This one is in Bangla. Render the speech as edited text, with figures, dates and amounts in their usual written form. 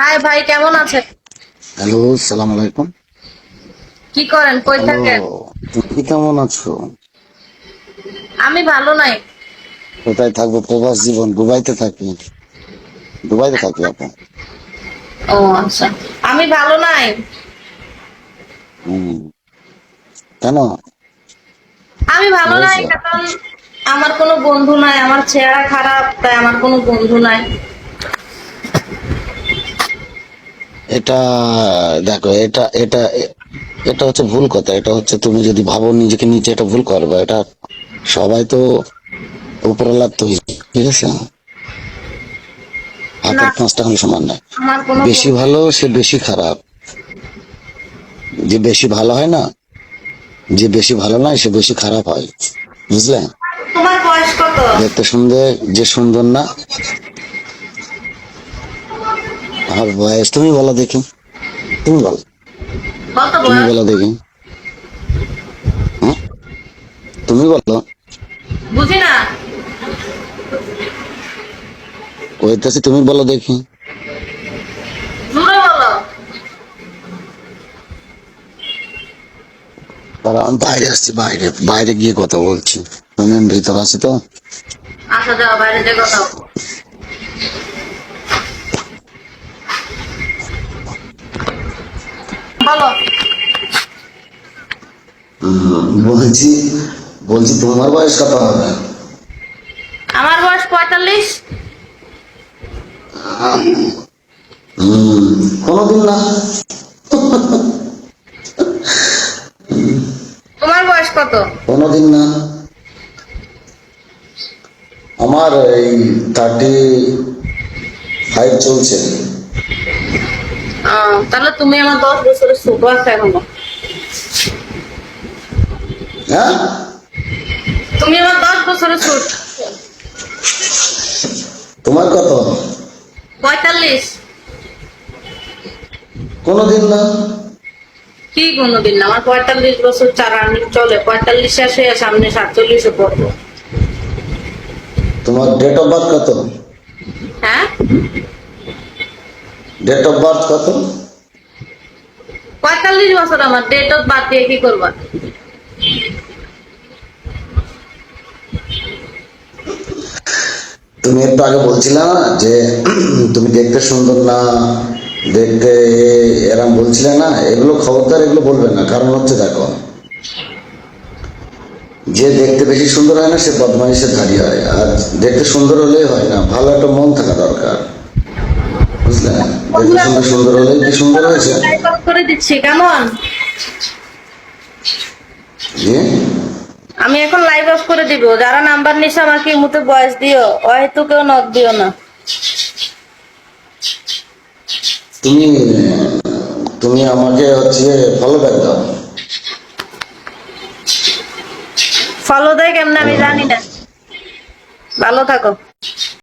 হাই ভাই, কেমন আছেন? হ্যালো, সালাম আলাইকুম। কি করেন, কই হ্যালো, থাকেন? তুমি কেমন আছো? আমি ভালো নাই। কোথায় থাকবো? প্রবাস জীবন, দুবাইতে থাকি। দুবাইতে থাকি আপু। ও আচ্ছা, আমি ভালো নাই। হুম। কেন? আমি কি ভালো নাই হয়েছে? কারণ আমার কোনো বন্ধু নাই, আমার চেহারা খারাপ, তাই আমার কোনো বন্ধু নাই। এটা দেখো, এটা হচ্ছে ভুল কথা। এটা হচ্ছে তুমি যদি ভাবো নিজেকে নিচে, এটা ভুল করবে। এটা সবাই তো উপরওয়ালার তৈরি, ঠিক আছে? না, হাতের পাঁচটা আঙুল সমান নয়। আমার কোনো বেশি বন্ধু। ভালো সে বেশি খারাপ। যে বেশি ভালো হয় না, যে বেশি ভালো নয় সে বেশি খারাপ হয়। বুঝলে? তোমার বয়স কত? দেখতে সুন্দর যে সুন্দর না। আমার বয়স তুমি বলো দেখি। তুমি বলো। কত তুমি বয়স? বলো দেখি। হুম? তুমি বলো। বুঝি না। কইতেছি তুমি বলো দেখি। জোরে বলো। তারা আমি বাইরে আসছি, বাইরে বাইরে গিয়ে কথা বলছি। তুমি আমি ভিতর আছি তো। আসা যাও, বাইরে যে কথা বলো। বলছি বলছি তোমার বয়স কত হবে? আমার বয়স 45। কোনোদিন না। তোমার বয়স কত? কোনোদিন না। আমার এই 35 চলছে। তাহলে তুমি আমার 10 বছরের ছোট আছো এখনো। হ্যাঁ, তুমি আমার 10 বছরের ছোট। তোমার কত? 45। কোনোদিন না। কি কোনোদিন না, আমার 45 বছর রানিং চলে, 45 শেষ হয়ে সামনে 47-এ পড়বো। তোমার ডেট অফ বার্থ কত? হ্যাঁ, ডেট অফ বার্থ কত? 45 বছর। আমার ডেট অফ বার্থ দিয়ে কি করবা? তুমি একটু আগে বলছিলে না যে তুমি দেখতে সুন্দর না, দেখতে এরম বলছিলে না? এগুলো খবরদার এগুলো বলবে না। কারণ হচ্ছে দেখো, যে দেখতে বেশি সুন্দর হয় না সে বদমাইশের ধারী হয়। আর দেখতে সুন্দর হলেই হয় না, ভালো একটা মন থাকা দরকার। বুঝলে? দেখতে সুন্দর সুন্দর হলেই কি সুন্দর হয়েছে? লাইভ অফ করে দিচ্ছি, কেমন? জি। আমি এখন লাইভ অফ করে দিব। যারা নাম্বার নিছে আমাকে এই মুহূর্তে ভয়েস দিও, হয়তো কেউ নক দিও না। তুমি তুমি আমাকে হচ্ছে ফলো ব্যাক দাও। ফলো দেয় কেমন আমি জানি না। ভালো থাকো।